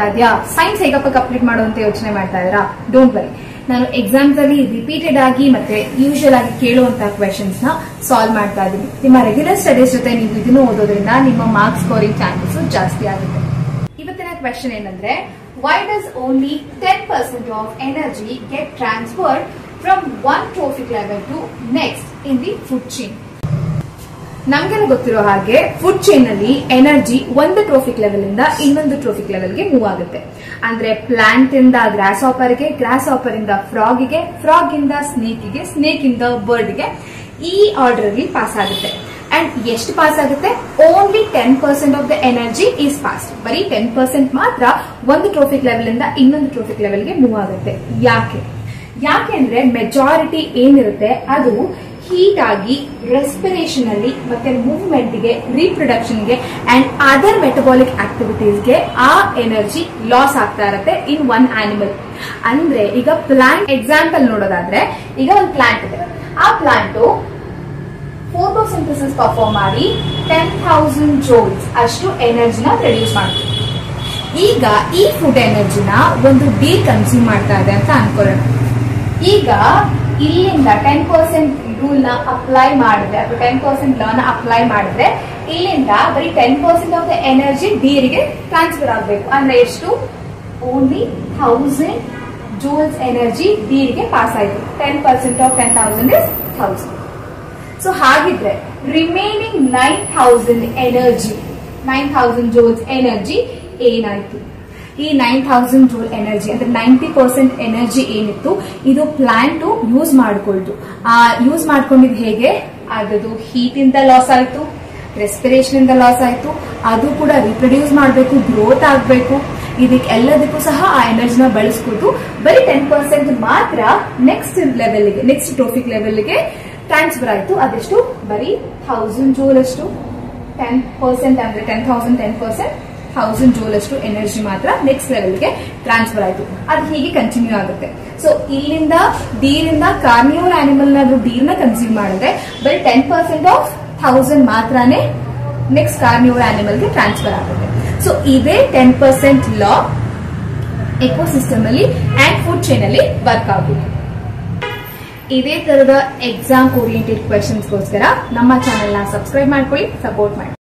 Science ಹೇಗಪ್ಪ complete ಮಾಡುವಂತ ಯೋಚನೆ ಮಾಡ್ತಾ ಇದ್ದೀರಾ? ಡೋಂಟ್ ವರಿ, ನಾನು ಎಕ್ಸಾಮ್ಸ್ ಅಲ್ಲಿ ರಿಪೀಟೆಡ್ ಆಗಿ ಮತ್ತೆ ಯೂಶುವಲ್ ಆಗಿ ಕೇಳುವಂತಹ ಕ್ವೆಶನ್ಸ್ ನ ಸಾಲ್ವ್ ಮಾಡ್ತಾ ಇದ್ದೀನಿ. ನಿಮ್ಮ ರೆಗ್ಯುಲರ್ ಸ್ಟಡೀಸ್ ಜೊತೆ ನೀವು ಇದನ್ನು ಓದೋದ್ರಿಂದ ನಿಮ್ಮ ಮಾರ್ಕ್ಸ್ ಸ್ಕೋರಿಂಗ್ ಚಾನ್ಸಸ್ ಜಾಸ್ತಿ ಆಗುತ್ತೆ. ಇವತ್ತಿನ ಕ್ವೆಶನ್ ಏನಂದ್ರೆ, why does only 10% of energy get transferred from one trophic level to next in the food chain? ನಮ್ಗೆಲ್ಲ ಗೊತ್ತಿರೋ ಹಾಗೆ ಫುಡ್ ಚೈನ್ ಅಲ್ಲಿ ಎನರ್ಜಿ ಒಂದು ಟ್ರೋಫಿಕ್ ಲೆವೆಲ್ ಇಂದ ಇನ್ನೊಂದು ಟ್ರೋಫಿಕ್ ಲೆವೆಲ್ಗೆ ಮೂವ್ ಆಗುತ್ತೆ. ಅಂದ್ರೆ ಪ್ಲಾಂಟ್ ಇಂದ ಗ್ರಾಸ್ ಹಾಪರ್ಗೆ, ಗ್ರಾಸ್ ಹಾಪರ್ ಇಂದ ಫ್ರಾಗಿಗೆ, ಫ್ರಾಗ್ ಇಂದ ಸ್ನೇಕ್ಗೆ, ಸ್ನೇಕ್ ಇಂದ ಬರ್ಡ್ಗೆ, ಈ ಆರ್ಡರ್ ಅಲ್ಲಿ ಪಾಸ್ ಆಗುತ್ತೆ. ಅಂಡ್ ಎಷ್ಟು ಪಾಸ್ ಆಗುತ್ತೆ? Only 10% of the energy is pass. ಬರೀ 10% ಮಾತ್ರ ಒಂದು ಟ್ರೋಫಿಕ್ ಲೆವೆಲ್ ಇಂದ ಇನ್ನೊಂದು ಟ್ರೋಫಿಕ್ ಲೆವೆಲ್ಗೆ ಮೂವ್ ಆಗುತ್ತೆ. ಯಾಕೆಂದ್ರೆ ಮೆಜಾರಿಟಿ ಏನಿರುತ್ತೆ ಅದು ಹೀಟ್ ಆಗಿ ರೆಸ್ಪಿರೇಷನ್ ಅಲ್ಲಿ ಮತ್ತೆ ಮೂವ್ಮೆಂಟ್ ಗೆ, ರೀಪ್ರೊಡಕ್ಷನ್ ಗೆ ಅಂಡ್ ಅದರ್ ಮೆಟಬಾಲಿಕ್ ಆಕ್ಟಿವಿಟೀಸ್ಗೆ ಆ ಎನರ್ಜಿ ಲಾಸ್ ಆಗ್ತಾ ಇರುತ್ತೆ ಇನ್ ಒನ್ ಆನಿಮಲ್. ಅಂದ್ರೆ ಈಗ ಪ್ಲಾಂಟ್ ಎಕ್ಸಾಂಪಲ್ ನೋಡೋದಾದ್ರೆ, ಈಗ ಒಂದು ಪ್ಲಾಂಟ್ ಇದೆ, ಆ ಪ್ಲಾಂಟ್ ಫೋಟೋಸಿಂಥಸಿಸ್ ಪರ್ಫಾರ್ಮ್ ಮಾಡಿ 10,000 ಜೌಲ್ಸ್ ಅಷ್ಟು ಎನರ್ಜಿನ ಪ್ರೊಡ್ಯೂಸ್ ಮಾಡುತ್ತೆ. ಈಗ ಈ ಫುಡ್ ಎನರ್ಜಿನ ಒಂದು ಬೀ ಕನ್ಸ್ಯೂಮ್ ಮಾಡ್ತಾ ಇದೆ ಅಂತ ಅನ್ಕೊಳ್ಳೋಣ. ಈಗ ಇಲ್ಲಿಂದ 10% ರೂಲ್ ನ ಅಪ್ಲೈ ಮಾಡಿದ್ರೆ ಅಥವಾ 10% ಲಾ ನ ಅಪ್ಲೈ ಮಾಡಿದ್ರೆ ಇಲ್ಲಿಂದ ಬರೀ 10% ಆಫ್ ದ ಎನರ್ಜಿ ಬೀರಿಗೆ ಟ್ರಾನ್ಸ್ಫರ್ ಆಗಬೇಕು. ಅಂದ್ರೆ ಎಷ್ಟು? ಓನ್ಲಿ 1000 ಜೂಲ್ಸ್ ಎನರ್ಜಿ ಬೀರಿಗೆ ಪಾಸ್ ಆಯ್ತು. 10% ಆಫ್ 10,000 ಇಸ್ 1000. ಸೊ ಹಾಗಿದ್ರೆ ರಿಮೈನಿಂಗ್ 9,000 ಎನರ್ಜಿ, 9,000 ಜೂಲ್ಸ್ ಎನರ್ಜಿ ಏನಾಯ್ತು? ಈ 9,000 ಜೂಲ್ ಎನರ್ಜಿ ಅಂದ್ರೆ 90% ಎನರ್ಜಿ ಏನಿತ್ತು ಇದು ಪ್ಲಾಂಟ್ ಯೂಸ್ ಮಾಡ್ಕೊಳ್ತು. ಯೂಸ್ ಮಾಡ್ಕೊಂಡಿದ್ ಹೇಗೆ? ಅದದು ಹೀಟ್ ಇಂದ ಲಾಸ್ ಆಯ್ತು, ರೆಸ್ಪಿರೇಷನ್ ಇಂದ ಲಾಸ್ ಆಯ್ತು, ಅದು ಕೂಡ ರಿಪ್ರೊಡ್ಯೂಸ್ ಮಾಡಬೇಕು, ಗ್ರೋತ್ ಆಗಬೇಕು. ಇದಕ್ಕೆ ಎಲ್ಲದಕ್ಕೂ ಸಹ ಆ ಎನರ್ಜಿನ ಬಳಸ್ಕೊಟ್ಟು ಬರೀ 10% ಮಾತ್ರ ನೆಕ್ಸ್ಟ್ ಲೆವೆಲ್ಗೆ, ನೆಕ್ಸ್ಟ್ ಟ್ರೋಫಿಕ್ ಲೆವೆಲ್ಗೆ ಟ್ರಾನ್ಸ್ಫರ್ ಆಯ್ತು. ಅದೆಷ್ಟು? ಬರೀ 1000 ಜೂಲ್ ಅಷ್ಟು. 10% ಅಂದ್ರೆ 10,000 10% 1000 ಜೂಲ್ ಅಷ್ಟು ಎನರ್ಜಿ ಮಾತ್ರ ನೆಕ್ಸ್ಟ್ ಲೆವೆಲ್ಗೆ ಟ್ರಾನ್ಸ್ಫರ್ ಆಯ್ತು. ಅದು ಹೀಗೆ ಕಂಟಿನ್ಯೂ ಆಗುತ್ತೆ. ಸೊ ಇಲ್ಲಿಂದ ಡೀರಿಂದ ಕಾರ್ನಿವೋರ್ ಆನಿಮಲ್ ನಾದ್ರೂ ಡೀರ್ನ ಕನ್ಸ್ಯೂಮ್ ಮಾಡಿದ್ರೆ ಬರೀ 10% ಆಫ್ 1000 ಮಾತ್ರನೇ ನೆಕ್ಸ್ಟ್ ಕಾರ್ನಿವೋರ್ ಆನಿಮಲ್ಗೆ ಟ್ರಾನ್ಸ್ಫರ್ ಆಗುತ್ತೆ. ಸೊ ಇದೇ 10% ಲಾ ಎಕೋಸಿಸ್ಟಮ್ ಅಲ್ಲಿ ಅಂಡ್ ಫುಡ್ ಚೈನ್ ಅಲ್ಲಿ ವರ್ಕ್ ಆಗುತ್ತೆ. ಇದೇ ತರದ ಎಕ್ಸಾಮ್ ಓರಿಯೆಂಟೆಡ್ ಕ್ವೆಶನ್ಸ್ಗೋಸ್ಕರ ನಮ್ಮ ಚಾನೆಲ್ ನ ಸಬ್ಸ್ಕ್ರೈಬ್ ಮಾಡ್ಕೊಳ್ಳಿ, ಸಪೋರ್ಟ್ ಮಾಡಿ.